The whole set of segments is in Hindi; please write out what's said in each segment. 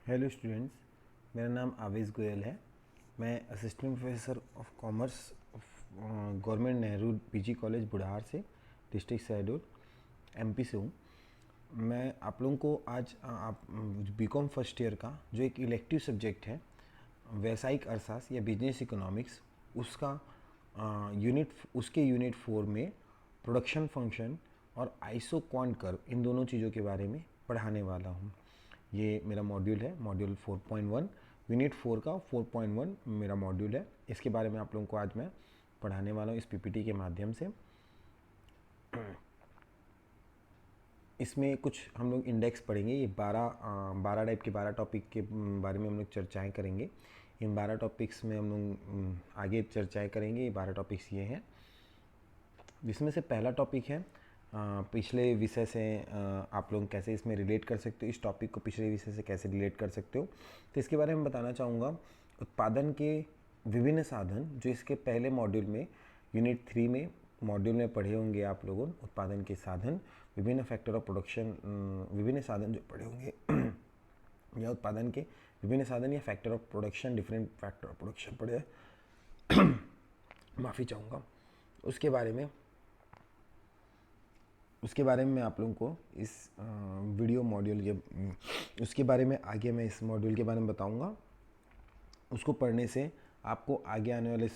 हेलो स्टूडेंट्स, मेरा नाम आवेश गोयल है। मैं assistant professor of commerce government Nehru PG college Budhar से, डिस्ट्रिक्ट शहडोल, एमपी से हूँ। मैं आप लोगों को आज आप बीकॉम फर्स्ट ईयर का जो एक इलेक्टिव सब्जेक्ट है व्यावसायिक अर्थशास्त्र या बिजनेस इकोनॉमिक्स, उसका यूनिट 4 में प्रोडक्शन फंक्शन और आइसो क्वांट कर्व, इन दोनों चीज़ों के बारे में पढ़ाने वाला हूँ। ये मेरा मॉड्यूल है, मॉड्यूल 4.1, यूनिट 4 का 4.1 मेरा मॉड्यूल है। इसके बारे में आप लोगों को आज मैं पढ़ाने वाला हूँ इस पीपीटी के माध्यम से। इसमें कुछ हम लोग इंडेक्स पढ़ेंगे। ये 12 टाइप के 12 टॉपिक के बारे में हम लोग चर्चाएँ करेंगे। इन 12 टॉपिक्स में हम लोग आगे चर्चाएँ करेंगे। ये 12 टॉपिक्स ये हैं, जिसमें से पहला टॉपिक है पिछले विषय से आप लोग कैसे इसमें रिलेट कर सकते हो, इस टॉपिक को पिछले विषय से कैसे रिलेट कर सकते हो। तो इसके बारे में बताना चाहूँगा। उत्पादन के विभिन्न साधन, जो इसके पहले मॉड्यूल में यूनिट 3 में मॉड्यूल में पढ़े होंगे आप लोगों, उत्पादन के साधन, विभिन्न फैक्टर ऑफ प्रोडक्शन, विभिन्न साधन जो पढ़े होंगे, या उत्पादन के विभिन्न साधन या factor of production, different factor of production पढ़े माफ़ी चाहूँगा। उसके बारे में मैं आप लोगों को इस वीडियो मॉड्यूल के उसके बारे में आगे मैं इस मॉड्यूल के बारे में बताऊंगा। उसको पढ़ने से आपको आगे आने वाले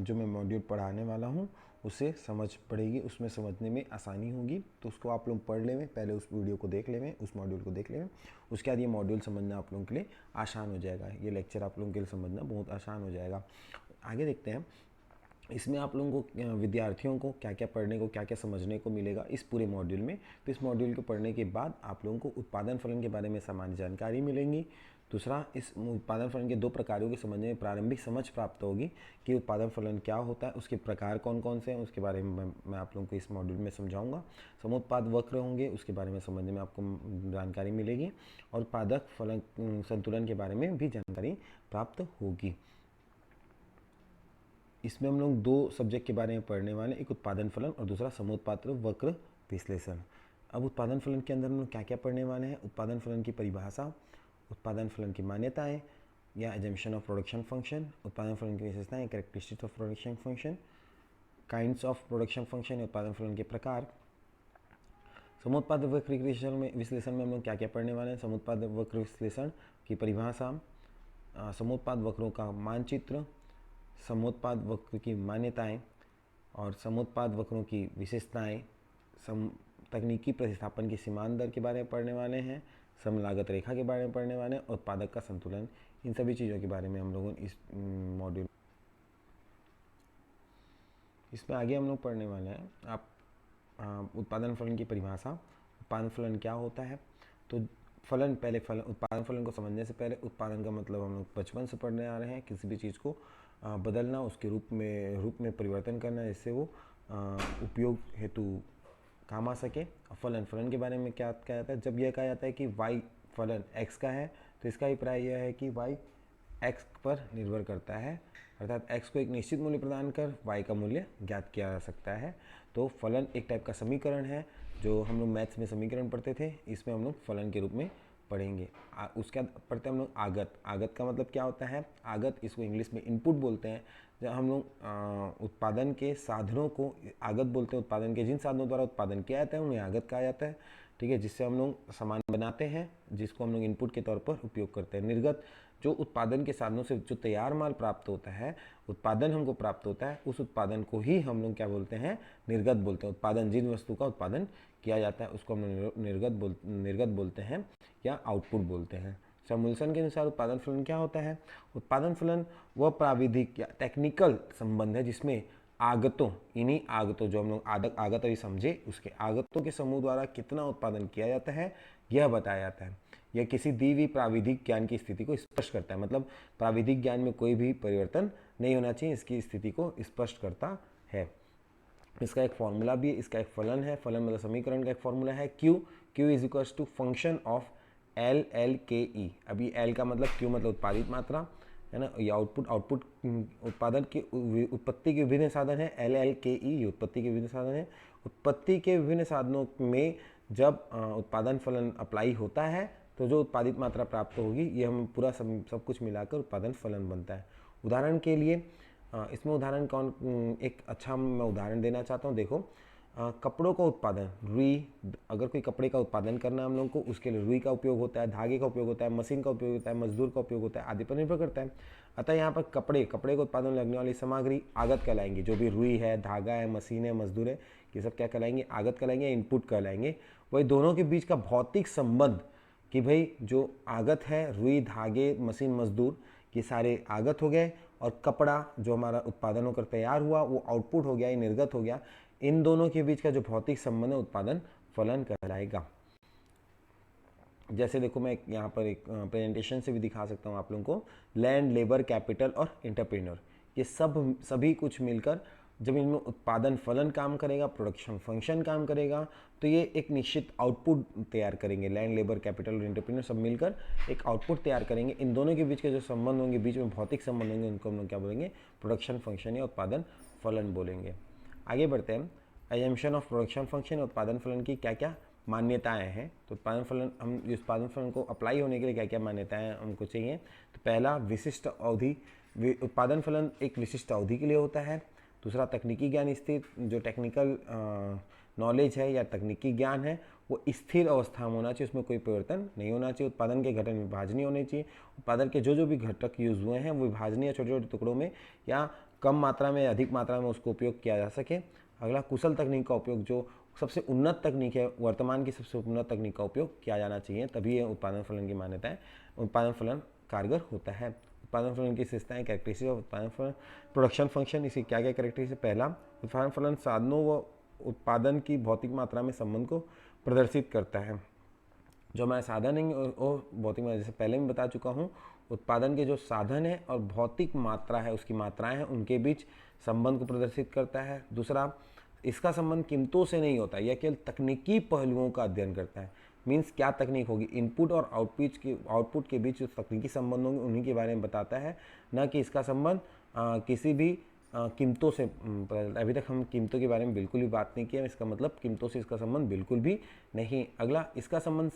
जो मैं मॉड्यूल पढ़ाने वाला हूँ उसे समझ पड़ेगी, उसमें समझने में आसानी होगी। तो उसको आप लोग पढ़ लें, पहले उस वीडियो को देख लें, उस मॉड्यूल को देख लें। उसके बाद ये मॉड्यूल समझना आप लोगों के लिए आसान हो जाएगा, ये लेक्चर आप लोगों के लिए समझना बहुत आसान हो जाएगा। आगे देखते हैं, इसमें आप लोगों को, विद्यार्थियों को क्या क्या पढ़ने को, क्या क्या समझने को मिलेगा इस पूरे मॉड्यूल में। तो इस मॉड्यूल को पढ़ने के बाद आप लोगों को उत्पादन फलन के बारे में सामान्य जानकारी मिलेंगी। दूसरा, इस उत्पादन फलन के 2 प्रकारों के समझने में प्रारंभिक समझ प्राप्त होगी कि उत्पादन फलन क्या होता है, उसके प्रकार कौन कौन से हैं, उसके बारे में मैं आप लोगों को इस मॉड्यूल में समझाऊंगा। समुत्पाद वक्र होंगे, उसके बारे में समझने में आपको जानकारी मिलेगी, और उत्पादक फलन संतुलन के बारे में भी जानकारी प्राप्त होगी। इसमें हम लोग 2 सब्जेक्ट के बारे में पढ़ने वाले हैं, एक उत्पादन फलन और दूसरा समुत्पाद वक्र विश्लेषण। अब उत्पादन फलन के अंदर हम लोग क्या क्या पढ़ने वाले हैं? उत्पादन फलन की परिभाषा, उत्पादन फलन की मान्यताएं या एजम्पशन ऑफ प्रोडक्शन फंक्शन, उत्पादन फलन की विशेषताएं, characteristics of production function, kinds of production function, उत्पादन फलन के प्रकार। समुत्पाद वक्र विश्लेषण में हम लोग क्या क्या पढ़ने वाले हैं? समुत्पाद वक्र विश्लेषण की परिभाषा, समुत्पाद वक्रों का मानचित्र, समुत्पाद वक्र की मान्यताएं और समुत्पाद वक्रों की विशेषताएं, तकनीकी प्रतिस्थापन की सीमांत दर के बारे में पढ़ने वाले हैं, समलागत रेखा के बारे में पढ़ने वाले हैं, उत्पादक का संतुलन, इन सभी चीज़ों के बारे में हम लोगों इस मॉड्यूल इसमें आगे हम लोग पढ़ने वाले हैं। आप उत्पादन फलन की परिभाषा, उत्पादन फलन क्या होता है। तो उत्पादन फलन को समझने से पहले उत्पादन का मतलब हम लोग बचपन से पढ़ने आ रहे हैं। किसी भी चीज़ को बदलना, उसके रूप में परिवर्तन करना, जिससे वो उपयोग हेतु काम आ सके। फलन के बारे में क्या कहा जाता है? जब यह कहा जाता है कि y फलन x का है, तो इसका अभिप्राय यह है कि y x पर निर्भर करता है, अर्थात x को एक निश्चित मूल्य प्रदान कर y का मूल्य ज्ञात किया जा सकता है। तो फलन एक टाइप का समीकरण है, जो हम लोग मैथ्स में समीकरण पढ़ते थे, इसमें हम लोग फलन के रूप में पढ़ेंगे। उसके बाद पढ़ते हैं हम लोग आगत। आगत का मतलब क्या होता है? आगत, इसको इंग्लिश में इनपुट बोलते हैं। जब हम लोग उत्पादन के साधनों को आगत बोलते हैं, उत्पादन के जिन साधनों द्वारा उत्पादन किया जाता है उन्हें आगत कहा जाता है। ठीक है, जिससे हम लोग सामान बनाते हैं, जिसको हम लोग इनपुट के तौर पर उपयोग करते हैं। निर्गत, जो उत्पादन के साधनों से जो तैयार माल प्राप्त होता है, उत्पादन हमको प्राप्त होता है, उस उत्पादन को ही हम लोग क्या बोलते हैं? निर्गत बोलते हैं। उत्पादन, जिन वस्तु का उत्पादन किया जाता है उसको हम लोग निर्गत बोलते हैं या आउटपुट बोलते हैं। सैमुअल्सन के अनुसार उत्पादन फलन क्या होता है? उत्पादन फलन वह प्राविधिक या टेक्निकल संबंध है जिसमें आगतों, इन्हीं आगतों, जो हम लोग आगत अभी समझे, उसके आगतों के समूह द्वारा कितना उत्पादन किया जाता है यह बताया जाता है। यह किसी दी हुई प्राविधिक ज्ञान की स्थिति को स्पष्ट करता है। मतलब प्राविधिक ज्ञान में कोई भी परिवर्तन नहीं होना चाहिए, इसकी स्थिति को स्पष्ट करता है। इसका एक फॉर्मूला भी है, इसका एक फलन है। फलन मतलब समीकरण का एक फॉर्मूला है, Q is equals to function of LLKE। अभी L का मतलब Q मतलब उत्पादित मात्रा है ना, ये आउटपुट उत्पादन की उत्पत्ति के विभिन्न साधन है। LLKE ये उत्पत्ति के विभिन्न साधन है। उत्पत्ति के विभिन्न साधनों में जब उत्पादन फलन अप्लाई होता है तो जो उत्पादित मात्रा प्राप्त होगी ये हम पूरा सब कुछ मिलाकर उत्पादन फलन बनता है। उदाहरण के लिए इसमें उदाहरण एक अच्छा मैं उदाहरण देना चाहता हूँ। देखो, कपड़ों का उत्पादन, रुई, अगर कोई कपड़े का उत्पादन करना है हम लोग को, उसके लिए रुई का उपयोग होता है, धागे का उपयोग होता है, मशीन का उपयोग होता है, मजदूर का उपयोग होता है, आदि पर निर्भर करता है। अतः यहाँ पर कपड़े के उत्पादन में लगने वाली सामग्री आगत कहलाएंगी। जो भी रुई है, धागा है, मशीन है, मजदूर है, ये सब क्या कहलाएंगे? आगत कहलाएंगे, इनपुट कहलाएंगे। वही दोनों के बीच का भौतिक संबंध कि भाई जो आगत है, रुई, धागे, मशीन, मजदूर, ये सारे आगत हो गए, और कपड़ा जो हमारा उत्पादन होकर तैयार हुआ वो आउटपुट हो गया, निर्गत हो गया। इन दोनों के बीच का जो भौतिक संबंध है उत्पादन फलन कहलाएगा। जैसे देखो, मैं यहाँ पर एक प्रेजेंटेशन से भी दिखा सकता हूँ आप लोगों को। लैंड, लेबर, कैपिटल और एंटरप्रेन्योर, ये सभी कुछ मिलकर जब इनमें उत्पादन फलन काम करेगा, प्रोडक्शन फंक्शन काम करेगा, तो ये एक निश्चित आउटपुट तैयार करेंगे। लैंड, लेबर, कैपिटल और एंटरप्रेन्योर सब मिलकर एक आउटपुट तैयार करेंगे। इन दोनों के बीच के जो संबंध होंगे, बीच में भौतिक संबंध होंगे, उनको हम लोग क्या बोलेंगे? प्रोडक्शन फंक्शन या उत्पादन फलन बोलेंगे। आगे बढ़ते हैं। एजम्पशन ऑफ प्रोडक्शन फंक्शन, उत्पादन फलन की क्या क्या मान्यताएं हैं। तो उत्पादन फलन, हम उत्पादन फलन को अप्लाई होने के लिए क्या क्या मान्यताएं हमको चाहिए? तो पहला, विशिष्ट अवधि। उत्पादन फलन एक विशिष्ट अवधि के लिए होता है। दूसरा, तकनीकी ज्ञान स्थिर, जो टेक्निकल नॉलेज है या तकनीकी ज्ञान है वो स्थिर अवस्था में होना चाहिए, उसमें कोई परिवर्तन नहीं होना चाहिए। उत्पादन के घटक विभाजनीय होने चाहिए। उत्पादन के जो भी घटक यूज हुए हैं वो विभाजनीय, छोटे छोटे टुकड़ों में या कम मात्रा में, अधिक मात्रा में उसको उपयोग किया जा सके। अगला, कुशल तकनीक का उपयोग, जो सबसे उन्नत तकनीक है, वर्तमान की सबसे उन्नत तकनीक का उपयोग किया जाना चाहिए, तभी ये उत्पादन फलन की मान्यता है, उत्पादन फलन कारगर होता है। उत्पादन फलन की विशेषताएं, कैरेक्टरिस्टिक्स ऑफ उत्पादन फलन। प्रोडक्शन फंक्शन, इसकी क्या क्या कैरेक्टरिस्टिक्स? पहला, उत्पादन फलन साधनों व उत्पादन की भौतिक मात्रा में संबंध को प्रदर्शित करता है। जो हमारे साधन हैं वो भौतिक मात्रा, जैसे पहले मैं बता चुका हूँ, उत्पादन के जो साधन है और भौतिक मात्रा है, उसकी मात्राएं हैं, उनके बीच संबंध को प्रदर्शित करता है। दूसरा, इसका संबंध कीमतों से नहीं होता, यह केवल तकनीकी पहलुओं का अध्ययन करता है। मीन्स क्या तकनीक होगी, इनपुट और आउटपुट के बीच जो तकनीकी संबंध होंगे उन्हीं के बारे में बताता है, न कि इसका संबंध किसी भी कीमतों से। अभी तक हम कीमतों के बारे में बिल्कुल भी बात नहीं किया, इसका मतलब कीमतों से इसका संबंध बिल्कुल भी नहीं। अगला, इसका संबंध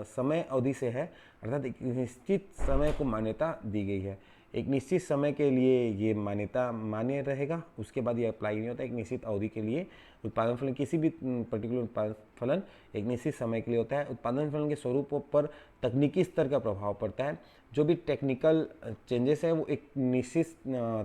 समय अवधि से है, अर्थात एक निश्चित समय को मान्यता दी गई है। एक निश्चित समय के लिए ये मान्यता मान्य रहेगा, उसके बाद ये अप्लाई नहीं होता। एक निश्चित अवधि के लिए उत्पादन फलन, किसी भी पर्टिकुलर उत्पादन फलन एक निश्चित समय के लिए होता है। उत्पादन फलन के स्वरूपों पर तकनीकी स्तर का प्रभाव पड़ता है। जो भी टेक्निकल चेंजेस है वो एक निश्चित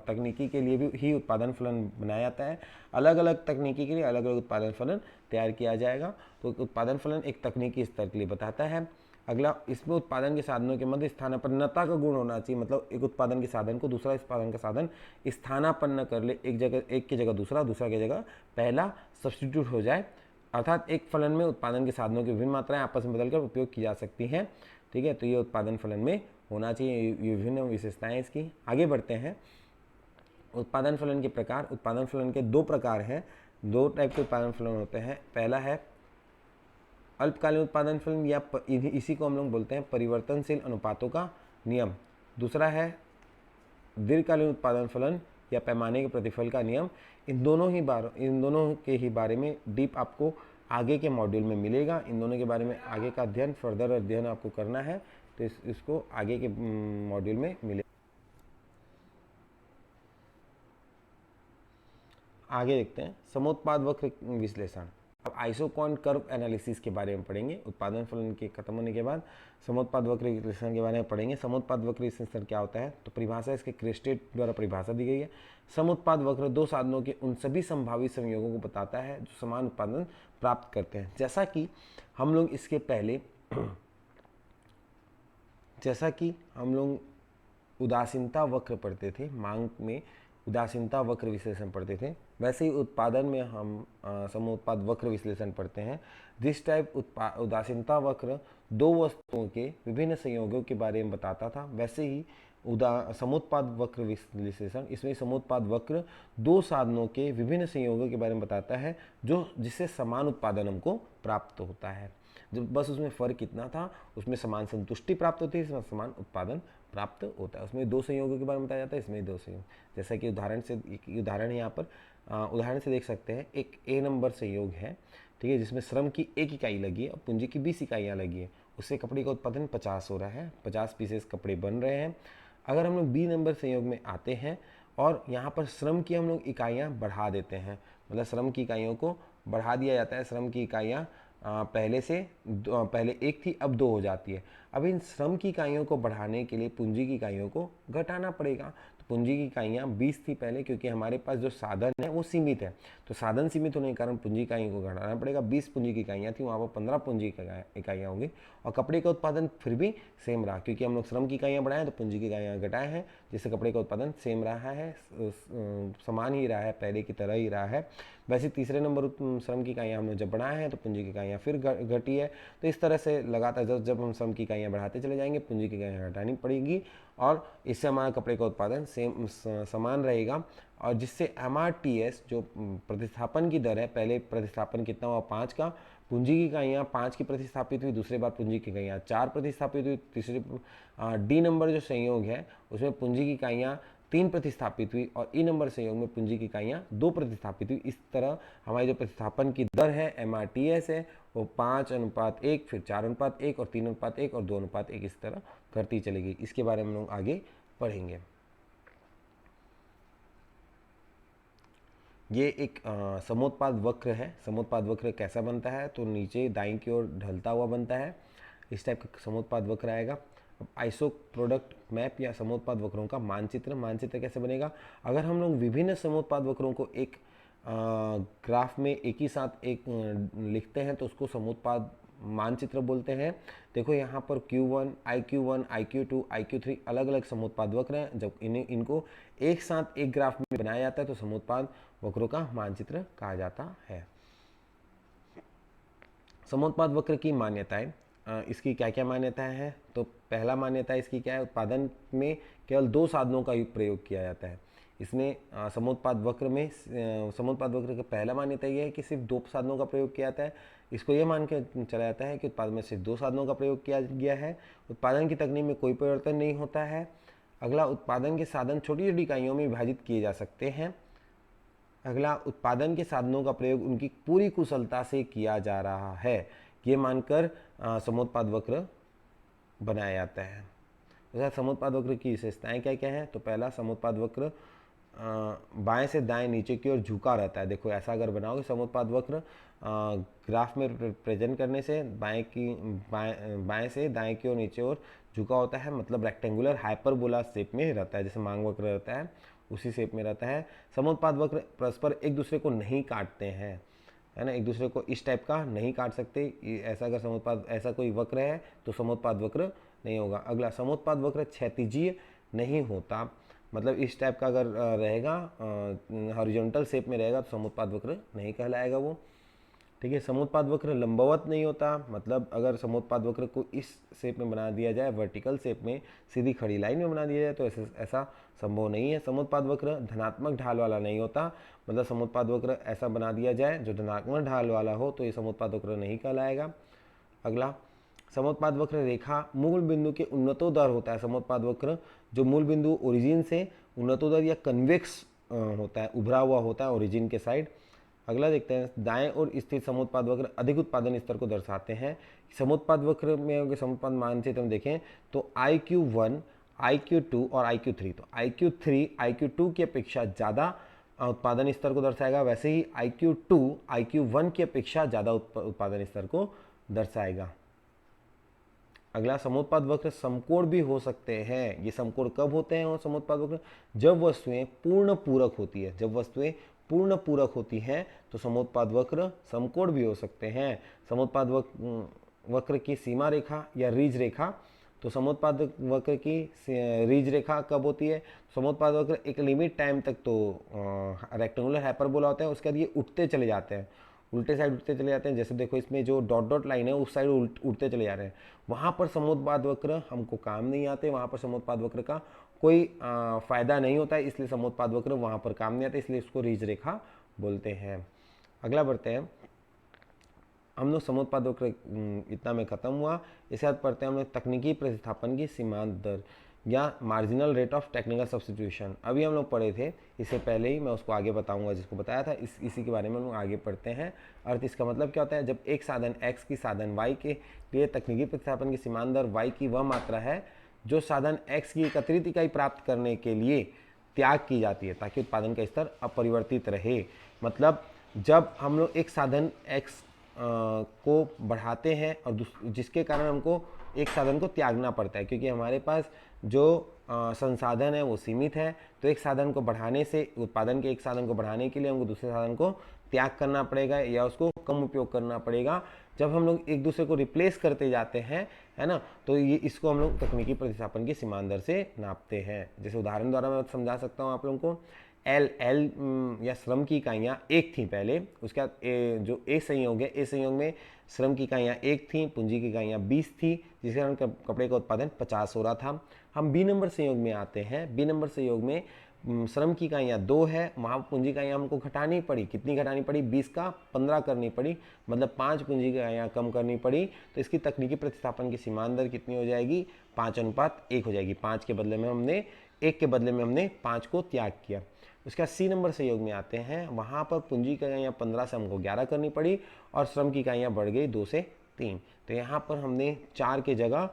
तकनीकी के लिए भी ही उत्पादन फलन बनाया जाता है। अलग अलग तकनीकी के लिए अलग अलग उत्पादन फलन तैयार किया जाएगा। तो उत्पादन फलन एक तकनीकी स्तर के लिए बताता है। अगला, इसमें उत्पादन के साधनों के मध्य स्थानापन्नता का गुण होना चाहिए, मतलब एक उत्पादन के साधन को दूसरा उत्पादन का साधन स्थानापन्न कर ले, एक की जगह दूसरा की जगह पहला सब्स्टिट्यूट हो जाए, अर्थात एक फलन में उत्पादन के साधनों की विभिन्न मात्राएं आपस में बदलकर उपयोग की जा सकती हैं। ठीक है, तो ये उत्पादन फलन में होना चाहिए, ये विभिन्न विशेषताएं इसकी। आगे बढ़ते हैं। उत्पादन फलन के प्रकार। उत्पादन फलन के दो प्रकार हैं, दो टाइप के उत्पादन फलन होते हैं। पहला है अल्पकालीन उत्पादन फलन, या इसी को हम लोग बोलते हैं परिवर्तनशील अनुपातों का नियम। दूसरा है दीर्घकालीन उत्पादन फलन या पैमाने के प्रतिफल का नियम। इन दोनों के ही बारे में डीप आपको आगे के मॉड्यूल में मिलेगा। इन दोनों के बारे में आगे का अध्ययन, फर्दर अध्ययन आपको करना है, तो इसको आगे के मॉड्यूल में मिलेगा। आगे देखते हैं समोत्पाद वक्र विश्लेषण। अब आइसोकॉन कर्व एनालिसिस के बारे में पढ़ेंगे। उत्पादन फलन के खत्म होने के बाद समोत्पाद वक्र विश्लेषण के बारे में पढ़ेंगे। समोत्पाद वक्र विश्लेषण क्या होता है? तो परिभाषा इसके क्रेस्टेड द्वारा परिभाषा दी गई है। समोत्पाद वक्र दो साधनों के उन सभी संभावित संयोगों को बताता है जो समान उत्पादन प्राप्त करते हैं। जैसा कि हम लोग इसके पहले उदासीनता वक्र पढ़ते थे, मांग में उदासीनता वक्र विश्लेषण पढ़ते थे, वैसे ही उत्पादन में हम समोत्पाद वक्र विश्लेषण पढ़ते हैं। दिस टाइप उदासीनता वक्र दो वस्तुओं के विभिन्न संयोगों के बारे में बताता था, वैसे ही समोत्पाद वक्र विश्लेषण, इसमें समोत्पाद वक्र दो साधनों के विभिन्न संयोगों के बारे में बताता है जिससे समान उत्पादन हमको प्राप्त होता है। जब बस उसमें फ़र्क इतना था, उसमें समान संतुष्टि प्राप्त होती है, इसमें समान उत्पादन प्राप्त होता है। उसमें दो संयोगों के बारे में बताया जाता है, इसमें दो संयोग। जैसा कि उदाहरण है यहाँ पर, उदाहरण से देख सकते हैं। एक ए नंबर संयोग है, ठीक है, जिसमें श्रम की 1 इकाई लगी है और पूंजी की 20 इकाइयाँ लगी है। उससे कपड़े का उत्पादन 50 हो रहा है, 50 पीसेस कपड़े बन रहे हैं। अगर हम लोग बी नंबर संयोग में आते हैं और यहाँ पर श्रम की हम लोग इकाइयाँ बढ़ा देते हैं, मतलब श्रम की इकाइयों को बढ़ा दिया जाता है। श्रम की इकाइयाँ पहले 1 थी, अब 2 हो जाती है। अब इन श्रम की इकाइयों को बढ़ाने के लिए पूंजी की इकाइयों को घटाना पड़ेगा। तो पूंजी की इकाइयाँ 20 थी पहले, क्योंकि हमारे पास जो साधन है वो सीमित है, तो साधन सीमित होने के कारण पूंजी इकाइयों को घटाना पड़ेगा। 20 पूंजी की इकाइयाँ थी, वहाँ पर 15 पूंजी की इकाइयाँ होंगी। और कपड़े का उत्पादन फिर भी सेम रहा, क्योंकि हम लोग श्रम की इकाइयाँ बढ़ाएं तो पूंजी की इकाइयाँ घटाए हैं, जिससे कपड़े का उत्पादन सेम रहा है, समान ही रहा है, पहले की तरह ही रहा है। वैसे तीसरे नंबर श्रम की इकाइयाँ हमने जब बढ़ाए हैं तो पूंजी की इकाइयाँ फिर घटी है। तो इस तरह से लगातार जब हम श्रम की इकाइयाँ बढ़ाते चले जाएंगे, पूंजी की इकाइयाँ घटानी पड़ेगी, और इससे हमारा कपड़े का उत्पादन सेम समान रहेगा। और जिससे MRTS जो प्रतिस्थापन की दर है, पहले प्रतिस्थापन कितना हुआ 5 का, पूंजी की इकाइयाँ 5 की प्रतिस्थापित हुई, दूसरे बार पूंजी की इकाइयाँ 4 प्रतिस्थापित हुई, तीसरे डी नंबर जो संयोग है उसमें पूंजी की इकाइयाँ 3 प्रतिस्थापित हुई, और ई नंबर संयोग में पूंजी की इकाइयाँ 2 प्रतिस्थापित हुई। इस तरह हमारी जो प्रतिस्थापन की दर है MRTS है वो 5:1, फिर 4:1 और 3:1 और 2:1 इस तरह करती चलेगी। इसके बारे में हम लोग आगे पढ़ेंगे। ये एक समोत्पाद वक्र है। समोत्पाद वक्र कैसा बनता है, तो नीचे दाईं की ओर ढलता हुआ बनता है, इस टाइप का समोत्पाद वक्र आएगा। अब आइसो प्रोडक्ट मैप या समोत्पाद वक्रों का मानचित्र कैसे बनेगा। अगर हम लोग विभिन्न समोत्पाद वक्रों को एक ग्राफ में एक ही साथ लिखते हैं तो उसको समोत्पाद मानचित्र बोलते हैं। देखो यहाँ पर Q1, IQ1, IQ2, IQ3 अलग अलग समोत्पाद वक्र हैं। जब इनको एक साथ एक ग्राफ में बनाया जाता है तो समोत्पाद वक्रों का मानचित्र कहा जाता है। समोत्पाद वक्र की मान्यताएं, इसकी क्या क्या मान्यताएं हैं, तो पहला मान्यता इसकी क्या है, उत्पादन में केवल 2 साधनों का प्रयोग किया जाता है। इसमें समोत्पाद वक्र में समोत्पाद वक्र का पहला मान्यता यह है कि सिर्फ 2 साधनों का प्रयोग किया जाता है। इसको यह मान के चला जाता है कि उत्पादन में सिर्फ 2 साधनों का प्रयोग किया गया है। उत्पादन की तकनीक में कोई परिवर्तन नहीं होता है। अगला, उत्पादन के साधन छोटी छोटी इकाइयों में विभाजित किए जा सकते हैं। अगला, उत्पादन के साधनों का प्रयोग उनकी पूरी कुशलता से किया जा रहा है, ये मानकर समोत्पाद वक्र बनाया जाता है। वैसे समोत्पाद वक्र की विशेषताएं क्या क्या हैं, तो पहला, समोत्पाद वक्र बाएं से दाएं नीचे की ओर झुका रहता है। देखो ऐसा अगर बनाओगे समोत्पाद वक्र ग्राफ में प्रेजेंट करने से बाएं से दाएं की ओर नीचे ओर झुका होता है, मतलब रेक्टेंगुलर हाइपरबोला शेप में रहता है, जैसे मांग वक्र रहता है उसी शेप में रहता है। समोत्पाद वक्र परस्पर एक दूसरे को नहीं काटते हैं, है ना, एक दूसरे को इस टाइप का नहीं काट सकते। ऐसा अगर समोत्पाद ऐसा कोई वक्र है तो समोत्पाद वक्र नहीं होगा। अगला, समोत्पाद वक्र क्षैतिजीय नहीं होता, मतलब इस टाइप का अगर रहेगा हॉरिजॉन्टल शेप में रहेगा तो समोत्पाद वक्र नहीं कहलाएगा वो। ठीक है, समोत्पाद वक्र लंबवत नहीं होता, मतलब अगर समोत्पाद वक्र को इस शेप में बना दिया जाए, वर्टिकल शेप में सीधी खड़ी लाइन में बना दिया जाए तो ऐसा संभव नहीं है। समोत्पाद वक्र धनात्मक ढाल वाला नहीं होता, मतलब समोत्पाद वक्र ऐसा बना दिया जाए जो धनात्मक ढाल वाला हो तो ये समोत्पाद वक्र नहीं कहलाएगा। अगला, समोत्पाद वक्र रेखा मूल बिंदु के उन्नतोदर होता है। समोत्पाद वक्र जो मूल बिंदु ओरिजिन से उन्नतोदर या कन्वेक्स होता है, उभरा हुआ होता है ओरिजिन के साइड। अगला देखते हैं, दाएं ओर स्थित समोत्पाद वक्र अधिक उत्पादन स्तर को दर्शाते हैं। समोत्पाद वक्र में अगर समोत्पाद मानचित्र में देखें तो IQ1, IQ2 और IQ3, तो IQ3 IQ2 की अपेक्षा ज़्यादा उत्पादन स्तर को दर्शाएगा, वैसे ही IQ2 IQ1 की अपेक्षा ज़्यादा उत्पादन स्तर को दर्शाएगा। अगला, समोत्पाद वक्र समकोण भी हो सकते हैं। ये समकोण कब होते हैं वो समोत्पाद वक्र, जब वस्तुएं पूर्ण पूरक होती है। जब वस्तुएं पूर्ण पूरक होती हैं तो समोत्पाद वक्र समकोण भी हो सकते हैं। समोत्पाद वक्र की सीमा रेखा या रीज रेखा, तो समोत्पाद वक्र की रीज रेखा कब होती है, समोत्पाद वक्र एक लिमिट टाइम तक तो रेक्टेंगुलर हाइपरबोला होता है, उसके बाद ये उठते चले जाते हैं, उल्टे साइड उठते चले जाते हैं। जैसे देखो इसमें जो डॉट डॉट लाइन है उस साइड उठते चले जा रहे हैं, वहाँ पर समोत्पाद वक्र हमको काम नहीं आते, वहाँ पर समोत्पाद वक्र का कोई फायदा नहीं होता है, इसलिए समोत्पाद वक्र वहाँ पर काम नहीं आता, इसलिए इसको रीज रेखा बोलते हैं। अगला बढ़ते हैं, हम लोग समोत्पाद वक्र इतना में खत्म हुआ। इसके बाद पढ़ते हैं हम लोग तकनीकी प्रतिस्थापन की सीमांत दर। या marginal rate of technical substitution, अभी हम लोग पढ़े थे, इससे पहले ही मैं उसको आगे बताऊंगा जिसको बताया था, इसी के बारे में हम लोग आगे पढ़ते हैं। अर्थ इसका मतलब क्या होता है, जब एक साधन x की साधन y के लिए तकनीकी प्रतिस्थापन की सीमांत दर y की वह मात्रा है जो साधन x की एकत्रित इकाई प्राप्त करने के लिए त्याग की जाती है ताकि उत्पादन का स्तर अपरिवर्तित रहे। मतलब जब हम लोग एक साधन x को बढ़ाते हैं और जिसके कारण हमको एक साधन को त्यागना पड़ता है, क्योंकि हमारे पास जो संसाधन है वो सीमित है, तो एक साधन को बढ़ाने से, उत्पादन के एक साधन को बढ़ाने के लिए हमको दूसरे साधन को त्याग करना पड़ेगा या उसको कम उपयोग करना पड़ेगा। जब हम लोग एक दूसरे को रिप्लेस करते जाते हैं, है ना, तो ये इसको हम लोग तकनीकी प्रतिस्थापन की सीमांत दर से नापते हैं। जैसे उदाहरण द्वारा मैं समझा सकता हूँ आप लोगों को। एल या श्रम की इकाइयाँ एक थी पहले, उसके बाद जो ए संयोग है, ए संयोग में श्रम की इकाइयाँ एक थी, पूंजी की इकाइयाँ 20 थी, जिसके कारण कपड़े का उत्पादन 50 हो रहा था। हम बी नंबर संयोग में आते हैं। बी नंबर संयोग में श्रम की इकाइयाँ 2 है, वहाँ पूंजी इकाइयाँ हमको घटानी पड़ी। कितनी घटानी पड़ी? 20 का 15 करनी पड़ी, मतलब 5 पूंजी इकाइयाँ कम करनी पड़ी। तो इसकी तकनीकी प्रतिस्थापन की सीमांत दर कितनी हो जाएगी? 5:1 हो जाएगी। 5 के बदले में हमने 1 के बदले में हमने 5 को त्याग किया। उसके बाद सी नंबर संयोग में आते हैं, वहाँ पर पूंजी इकाइयाँ 15 से हमको 11 करनी पड़ी और श्रम की इकाइयाँ बढ़ गई 2 से 3। तो यहाँ पर हमने 4 के जगह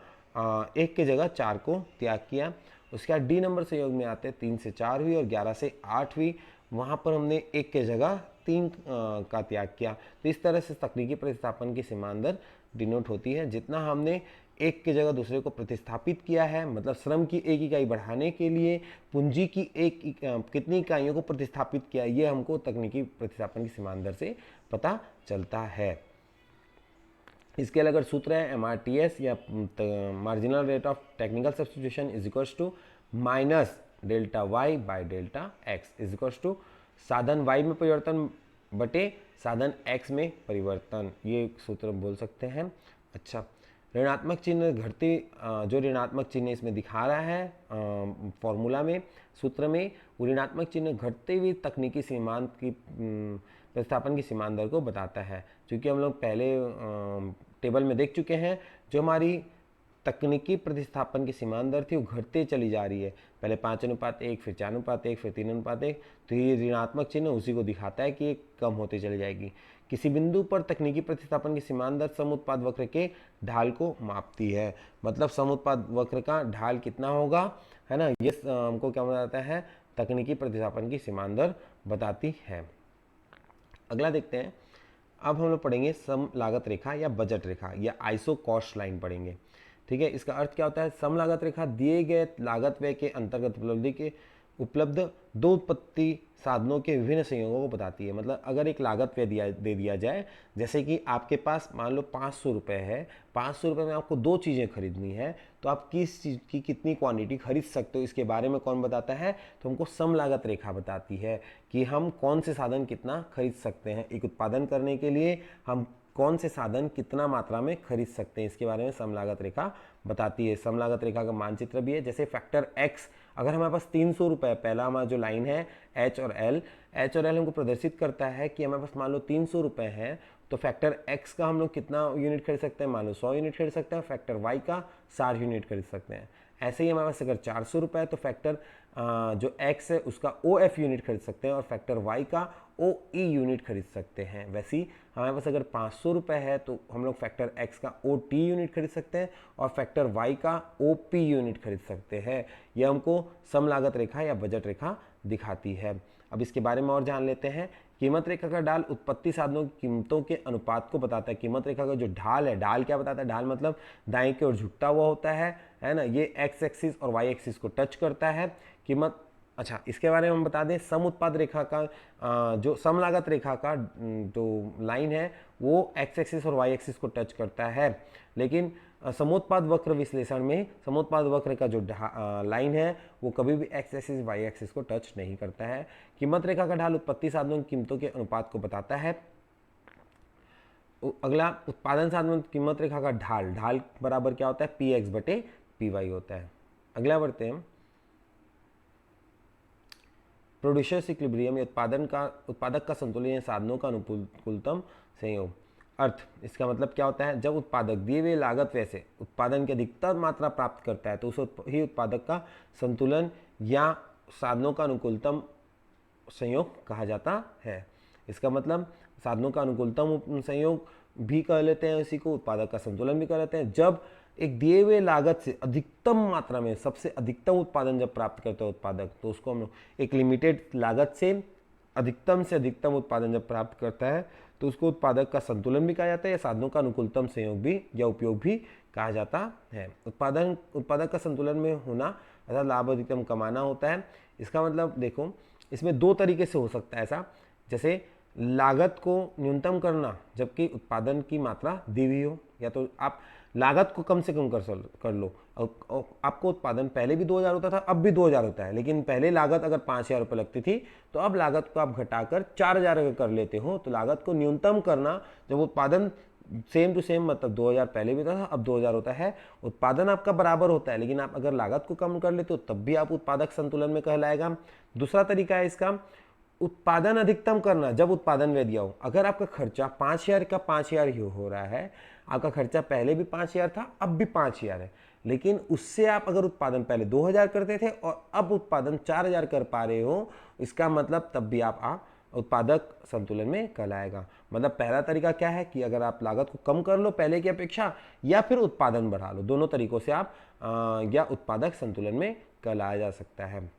1 के जगह 4 को त्याग किया। उसके बाद डी नंबर संयोग में आते हैं, 3 से 4 हुई और 11 से 8 हुई, वहाँ पर हमने 1 के जगह 3 का त्याग किया। तो इस तरह से तकनीकी प्रतिस्थापन की सीमांत दर डिनोट होती है। जितना हमने एक की जगह दूसरे को प्रतिस्थापित किया है, मतलब श्रम की एक इकाई बढ़ाने के लिए पूंजी की कितनी इकाइयों को प्रतिस्थापित किया, ये हमको तकनीकी प्रतिस्थापन की सीमांत दर से पता चलता है। इसके अगर सूत्र है MRTS या marginal rate of technical substitution is equals to minus delta Y by delta X is equals to साधन y में परिवर्तन बटे साधन x में परिवर्तन, ये सूत्र बोल सकते हैं। अच्छा, ऋणात्मक चिन्ह घटते, जो ऋणात्मक चिन्ह इसमें दिखा रहा है फॉर्मूला में, सूत्र में, वो ऋणात्मक चिन्ह घटते हुए तकनीकी सीमांत की प्रतिस्थापन की सीमांत दर को बताता है। क्योंकि हम लोग पहले टेबल में देख चुके हैं, जो हमारी तकनीकी प्रतिस्थापन की सीमांत दर थी वो घटते चली जा रही है। पहले 5:1, फिर 4:1, फिर 3:1, तो ये ऋणात्मक चिन्ह उसी को दिखाता है कि ये कम होती चली जाएगी। किसी बिंदु पर तकनीकी प्रतिस्थापन की सीमांत दर सम उत्पाद वक्र के ढाल को मापती है। मतलब सम उत्पाद वक्र का ढाल कितना होगा, है ना, ये हमको क्या बताता है? तकनीकी प्रतिस्थापन की सीमांत दर बताती है। अगला देखते हैं। अब हम लोग पढ़ेंगे सम लागत रेखा या बजट रेखा या आइसो कॉस्ट लाइन पढ़ेंगे। ठीक है, इसका अर्थ क्या होता है? सम लागत रेखा दिए गए लागत व्यय के अंतर्गत उपलब्ध दो उत्पत्ति साधनों के विभिन्न संयोगों को बताती है। मतलब अगर एक लागत व्यय दे दिया जाए, जैसे कि आपके पास मान लो 500 रुपये है, 500 रुपये में आपको 2 चीज़ें खरीदनी है, तो आप किस चीज़ की कितनी क्वांटिटी खरीद सकते हो, इसके बारे में कौन बताता है? तो हमको सम लागत रेखा बताती है कि हम कौन से साधन कितना खरीद सकते हैं। एक उत्पादन करने के लिए हम कौन से साधन कितना मात्रा में खरीद सकते हैं, इसके बारे में सम लागत रेखा बताती है। सम लागत रेखा का मानचित्र भी है। जैसे फैक्टर x, अगर हमारे पास 300 रुपये, पहला हमारा जो लाइन है H और L हमको प्रदर्शित करता है कि हमारे पास मान लो 300 रुपये हैं, तो फैक्टर x का हम लोग कितना यूनिट खरीद सकते हैं? मान लो 100 यूनिट खरीद सकते हैं। फैक्टर y का 60 यूनिट खरीद सकते हैं। ऐसे ही हमारे पास अगर 400 रुपये है, तो फैक्टर जो x है उसका OF यूनिट खरीद सकते हैं और फैक्टर y का OE यूनिट खरीद सकते हैं। वैसे ही हमारे पास अगर 500 रुपये है, तो हम लोग फैक्टर x का OT यूनिट खरीद सकते हैं और फैक्टर y का OP यूनिट खरीद सकते हैं। यह हमको सम लागत रेखा या बजट रेखा दिखाती है। अब इसके बारे में और जान लेते हैं। कीमत रेखा का ढाल उत्पत्ति साधनों की कीमतों के अनुपात को बताता है। कीमत रेखा का जो ढाल है, ढाल क्या बताता है? ढाल मतलब दाएं की ओर झुकता हुआ होता है ना, ये x एक्सिस और y एक्सिस को टच करता है कीमत। अच्छा, इसके बारे में हम बता दें, सम उत्पाद रेखा का जो सम लागत रेखा का जो लाइन है वो x एक्सिस और y एक्सिस को टच करता है, लेकिन समोत्पाद वक्र विश्लेषण में समोत्पाद वक्र का जो लाइन है वो कभी भी x एक्सिस y एक्सिस को टच नहीं करता है। कीमत रेखा का ढाल उत्पत्ति साधनों की कीमतों के अनुपात को बताता है। अगला, उत्पादन साधनों की कीमत रेखा का ढाल बराबर क्या होता है? px बटे py होता है। अगला बढ़ते हैं। प्रोड्यूसर्स इक्विलिब्रियम या उत्पादक का संतुलन या साधनों का अनुकूलतम संयोग। अर्थ। इसका मतलब क्या होता है, जब उत्पादक दिए हुए लागत व्यय से उत्पादन की अधिकतम मात्रा प्राप्त करता है तो उस ही उत्पादक का संतुलन या साधनों का अनुकूलतम संयोग कहा जाता है। इसका मतलब साधनों का अनुकूलतम संयोग भी कह लेते हैं इसी को, उत्पादक का संतुलन भी कह लेते हैं। जब एक दिए हुए लागत से अधिकतम मात्रा में सबसे अधिकतम उत्पादन जब प्राप्त करता है उत्पादक, तो उसको हम एक लिमिटेड लागत से अधिकतम उत्पादन जब प्राप्त करता है तो उसको उत्पादक का संतुलन भी कहा जाता है या साधनों का अनुकूलतम संयोग भी या उपयोग भी कहा जाता है। उत्पादक का संतुलन में होना अर्थात लाभ अधिकतम कमाना होता है। इसका मतलब देखो, इसमें दो तरीके से हो सकता है ऐसा, जैसे लागत को न्यूनतम करना जबकि उत्पादन की मात्रा दी हुई हो, या तो आप लागत को कम से कम कर लो। आपको उत्पादन पहले भी 2000 होता था, अब भी 2000 होता है, लेकिन पहले लागत अगर 5000 रुपये लगती थी तो अब लागत को आप घटाकर 4000 अगर कर लेते हो, तो लागत को न्यूनतम करना जब उत्पादन सेम टू सेम, मतलब 2000 पहले भी था अब 2000 होता है, उत्पादन आपका बराबर होता है, लेकिन आप अगर लागत को कम कर लेते हो तब भी आप उत्पादक संतुलन में कहलाएगा। दूसरा तरीका है इसका, उत्पादन अधिकतम करना जब उत्पादन व्यय दिया हो। अगर आपका खर्चा 5000 का 5000 ही हो रहा है, आपका खर्चा पहले भी 5000 था अब भी 5000 है, लेकिन उससे आप अगर उत्पादन पहले 2000 करते थे और अब उत्पादन 4000 कर पा रहे हो, इसका मतलब तब भी आप उत्पादक संतुलन में कहलाएगा। मतलब पहला तरीका क्या है कि अगर आप लागत को कम कर लो पहले की अपेक्षा, या फिर उत्पादन बढ़ा लो, दोनों तरीकों से आप या उत्पादक संतुलन में कहलाया जा सकता है।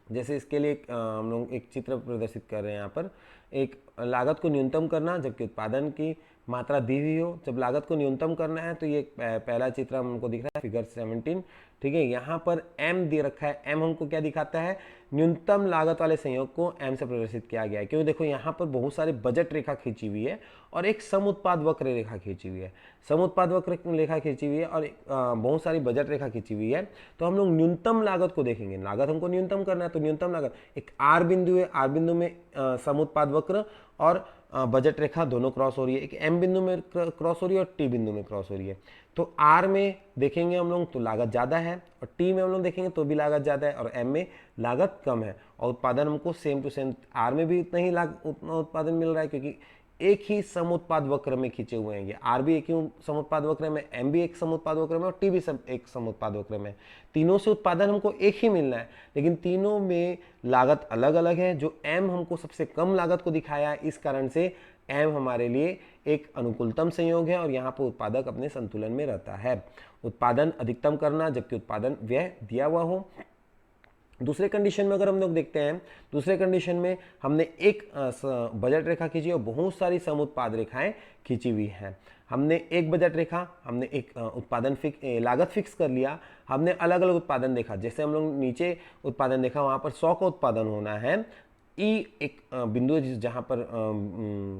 जैसे इसके लिए हम लोग एक चित्र प्रदर्शित कर रहे हैं यहाँ पर, एक लागत को न्यूनतम करना जबकि उत्पादन की मात्रा दी हुई हो। जब लागत को न्यूनतम करना है तो ये पहला चित्र हमको दिख रहा है, फिगर 17, ठीक है। यहाँ पर m दे रखा है, m हमको क्या दिखाता है, न्यूनतम लागत वाले संयोग को m से प्रदर्शित किया गया है, क्योंकि देखो यहाँ पर बहुत सारे बजट रेखा खींची हुई है और एक समुत्पाद वक्र रेखा खींची हुई है। समुत्पाद वक्र रेखा खींची हुई है और बहुत सारी बजट रेखा खींची हुई है। तो हम लोग न्यूनतम लागत को देखेंगे, लागत हमको न्यूनतम करना है तो न्यूनतम लागत, एक आर बिंदु है, आर बिंदु में समुत्पाद वक्र और बजट रेखा दोनों क्रॉस हो रही है, एक एम बिंदु में क्रॉस हो रही है और टी बिंदु में क्रॉस हो रही है। तो आर में देखेंगे हम लोग तो लागत ज़्यादा है, और टी में हम लोग देखेंगे तो भी लागत ज़्यादा है, और एम में लागत कम है, और उत्पादन हमको सेम टू सेम, आर में भी उतना उत्पादन मिल रहा है क्योंकि एक ही समुत्पाद वक्र में खींचे हुए हैं। ये आर भी एक ही समुत्पाद वक्र में, एम भी एक समुत्पाद वक्र में और टी भी एक समुत्पाद वक्र में। तीनों से उत्पादन हमको एक ही मिलना है, लेकिन तीनों में लागत अलग अलग है। जो एम हमको सबसे कम लागत को दिखाया है, इस कारण से एम हमारे लिए एक अनुकूलतम संयोग है और यहाँ पर उत्पादक अपने संतुलन में रहता है। उत्पादन अधिकतम करना जबकि उत्पादन व्यय दिया हुआ हो। दूसरे कंडीशन में अगर हम लोग देखते हैं, दूसरे कंडीशन में हमने एक बजट रेखा खींची और बहुत सारी समुत्पाद रेखाएं खींची हुई हैं। हमने एक बजट रेखा, हमने एक उत्पादन लागत फिक्स कर लिया, हमने अलग अलग उत्पादन देखा। जैसे हम लोग नीचे उत्पादन देखा, वहाँ पर 100 का उत्पादन होना है, ई एक बिंदु है जहाँ पर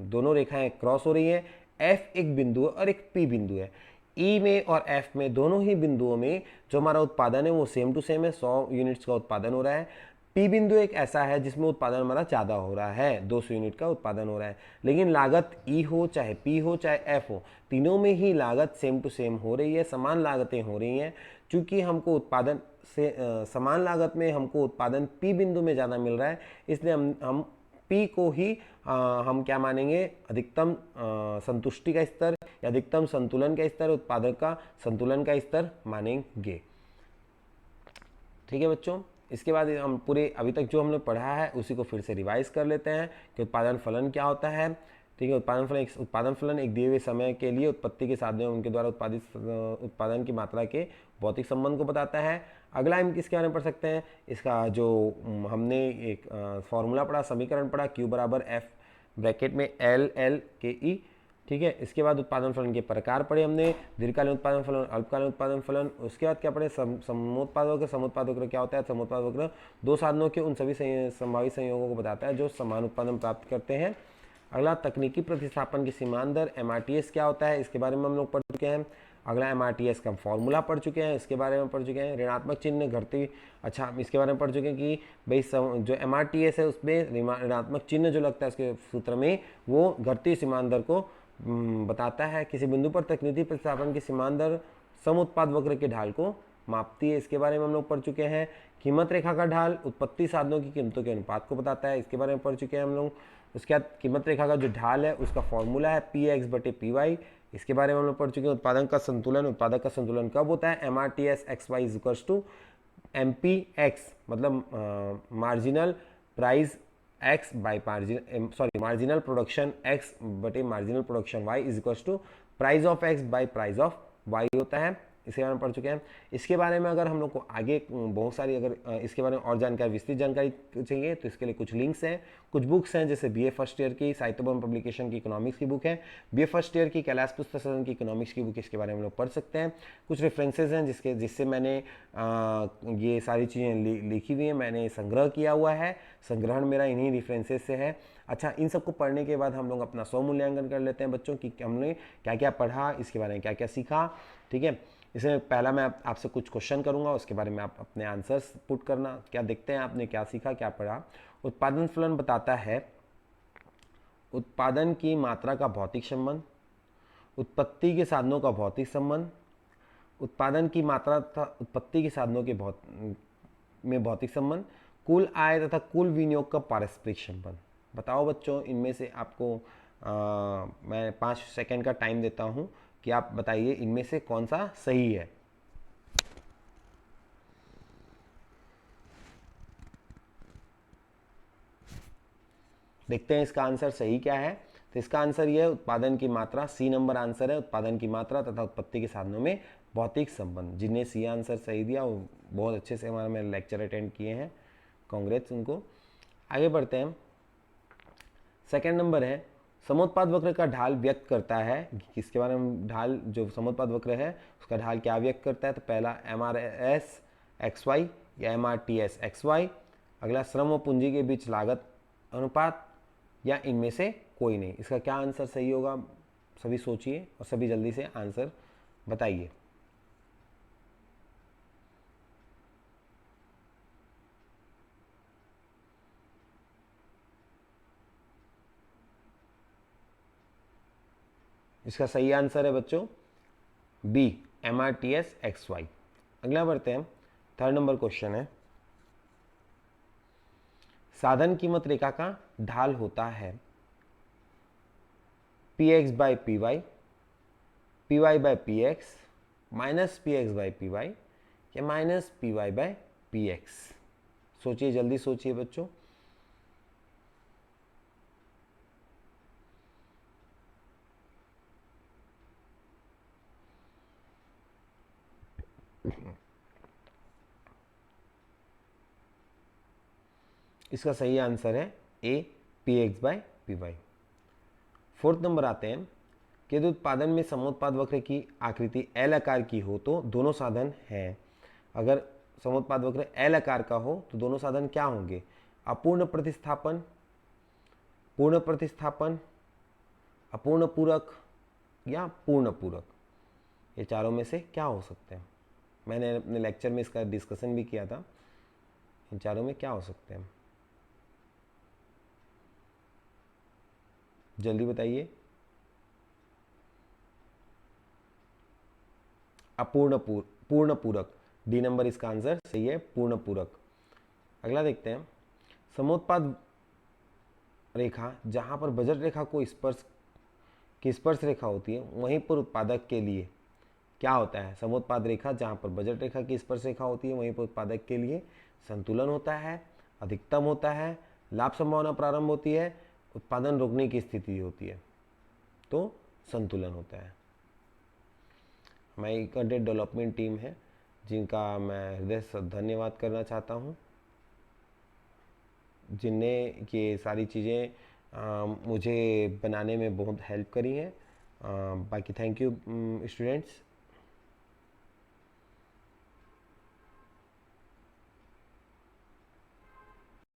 दोनों रेखाएं क्रॉस हो रही है, एफ एक बिंदु है और एक पी बिंदु है। ई में और एफ में दोनों ही बिंदुओं में जो हमारा उत्पादन है वो सेम टू सेम है, 100 यूनिट्स का उत्पादन हो रहा है। पी बिंदु एक ऐसा है जिसमें उत्पादन हमारा ज़्यादा हो रहा है, 200 यूनिट का उत्पादन हो रहा है, लेकिन लागत ई हो चाहे पी हो चाहे एफ हो, तीनों में ही लागत सेम टू सेम हो रही है, समान लागतें हो रही हैं। चूँकि हमको उत्पादन से समान लागत में हमको उत्पादन पी बिंदु में ज़्यादा मिल रहा है, इसलिए हम पी को ही हम क्या मानेंगे, अधिकतम संतुष्टि का स्तर या अधिकतम संतुलन का स्तर, उत्पादक का संतुलन का स्तर मानेंगे। ठीक है बच्चों, इसके बाद हम पूरे अभी तक जो हमने पढ़ा है उसी को फिर से रिवाइज कर लेते हैं कि उत्पादन फलन क्या होता है। ठीक है, उत्पादन फलन एक दिए हुए समय के लिए उत्पत्ति के साधनों और उनके द्वारा उत्पादित उत्पादन की मात्रा के भौतिक संबंध को बताता है। अगला हम किसके बारे में पढ़ सकते हैं, इसका जो हमने एक फॉर्मूला पढ़ा, समीकरण पढ़ा, Q बराबर F ब्रैकेट में L L के E। ठीक है, इसके बाद उत्पादन फलन के प्रकार पढ़े हमने, दीर्घकालीन उत्पादन फलन, अल्पकालीन उत्पादन फलन। उसके बाद क्या पढ़े, समुत्पाद वक्र। समुत्पाद वक्र क्या होता है, समुत्पाद वक्र दो साधनों के उन सभी संभावित संयोगों को बताता है जो समान उत्पादन प्राप्त करते हैं। अगला तकनीकी प्रतिस्थापन की सीमांत दर, MRTS क्या होता है, इसके बारे में हम लोग पढ़ चुके हैं। अगला MRTS का फॉर्मूला पढ़ चुके हैं, इसके बारे में पढ़ चुके हैं। ऋणात्मक चिन्ह घटती, अच्छा हम इसके बारे में पढ़ चुके हैं कि भाई जो MRTS है उसमें ऋणात्मक चिन्ह जो लगता है उसके सूत्र में वो घटती सीमांत दर को बताता है। किसी बिंदु पर तकनीकी प्रतिस्थापन की सीमांत दर समुत्पाद वक्र के ढाल को मापती है, इसके बारे में हम लोग पढ़ चुके हैं। कीमत रेखा का ढाल उत्पत्ति साधनों की कीमतों के अनुपात को बताता है, इसके बारे में पढ़ चुके हैं हम लोग। उसके बाद कीमत रेखा का जो ढाल है उसका फॉर्मूला है पी एक्स बटे पी वाई, इसके बारे में हम लोग पढ़ चुके हैं। उत्पादन का संतुलन, उत्पादक का संतुलन कब होता है, M R T S X Y equals to M P X, मतलब marginal price X by marginal production X बटे marginal production Y is equals to price of X by price of Y होता है। इसके बारे में पढ़ चुके हैं। इसके बारे में अगर हम लोग को आगे बहुत सारी अगर इसके बारे में और जानकारी, विस्तृत जानकारी चाहिए तो इसके लिए कुछ लिंक्स हैं, कुछ बुक्स हैं, जैसे बीए फर्स्ट ईयर की साहित्यभवन पब्लिकेशन की इकोनॉमिक्स की बुक है, बीए फर्स्ट ईयर की कैलाश पुस्तक सदन की इकोनॉमिक्स की बुक, इसके बारे में हम लोग पढ़ सकते हैं। कुछ रेफरेंसेज हैं जिससे मैंने ये सारी चीज़ें लिखी हुई हैं, मैंने संग्रह किया हुआ है, संग्रहण मेरा इन्हीं रेफरेंसेज से है। अच्छा, इन सबको पढ़ने के बाद हम लोग अपना स्व मूल्यांकन कर लेते हैं बच्चों कि हमने क्या क्या पढ़ा, इसके बारे में क्या क्या सीखा। ठीक है, इसमें पहला मैं आपसे कुछ क्वेश्चन करूंगा, उसके बारे में आप अपने आंसर्स पुट करना, क्या देखते हैं आपने क्या सीखा क्या पढ़ा। उत्पादन फलन बताता है उत्पादन की मात्रा का भौतिक संबंध, उत्पत्ति के साधनों का भौतिक संबंध, उत्पादन की मात्रा तथा उत्पत्ति के साधनों के भौतिक संबंध, कुल आय तथा कुल विनियोग का पारस्परिक संबंध। बताओ बच्चों, इनमें से आपको मैं 5 सेकंड का टाइम देता हूं कि आप बताइए इनमें से कौन सा सही है। देखते हैं इसका आंसर सही क्या है। तो इसका आंसर ये है, उत्पादन की मात्रा। सी नंबर आंसर है, उत्पादन की मात्रा तथा उत्पत्ति के साधनों में भौतिक संबंध। जिन्हें सी आंसर सही दिया वो बहुत अच्छे से हमारा मेरे लेक्चर अटेंड किए हैं, कांग्रेट्स उनको। आगे बढ़ते हैं। सेकेंड नंबर है, समोत्पाद वक्र का ढाल व्यक्त करता है, किसके बारे में ढाल, जो समोत्पाद वक्र है उसका ढाल क्या व्यक्त करता है। तो पहला M R S X Y या M R T S X Y. अगला श्रम व पूंजी के बीच लागत अनुपात, या इनमें से कोई नहीं। इसका क्या आंसर सही होगा, सभी सोचिए और सभी जल्दी से आंसर बताइए। इसका सही आंसर है बच्चों B, M R T S X Y. अगला बढ़ते हैं। थर्ड नंबर क्वेश्चन है, साधन कीमत रेखा का ढाल होता है P X by P Y, P Y by P X, minus P X by P Y, या minus P Y by P X. सोचिए, जल्दी सोचिए बच्चों। इसका सही आंसर है A, P X by P Y. Fourth number आते हैं कि यदि उत्पादन में समोत्पाद वक्र की आकृति एल आकार की हो तो दोनों साधन हैं। अगर समोत्पाद वक्र एल आकार का हो तो दोनों साधन क्या होंगे, अपूर्ण प्रतिस्थापन, पूर्ण प्रतिस्थापन, अपूर्ण पूरक, या पूर्ण पूरक। ये चारों में से क्या हो सकते हैं। मैंने अपने लेक्चर में इसका डिस्कशन भी किया था। इन चारों में क्या हो सकते हैं, जल्दी बताइए। पूर्ण पूरक, डी नंबर इसका आंसर सही है, पूर्ण पूरक। अगला देखते हैं। समोत्पाद रेखा जहां पर बजट रेखा को स्पर्श रेखा होती है वहीं पर उत्पादक के लिए क्या होता है। समोत्पाद रेखा जहां पर बजट रेखा की स्पर्श रेखा होती है वहीं पर उत्पादक के लिए संतुलन होता है, अधिकतम होता है, लाभ संभावना प्रारंभ होती है, उत्पादन रोकने की स्थिति होती है, तो संतुलन होता है। हमारी कंटेंट डेवलपमेंट टीम है जिनका मैं हृदय से धन्यवाद करना चाहता हूँ, जिनने ये सारी चीज़ें मुझे बनाने में बहुत हेल्प करी है। बाकी थैंक यू स्टूडेंट्स।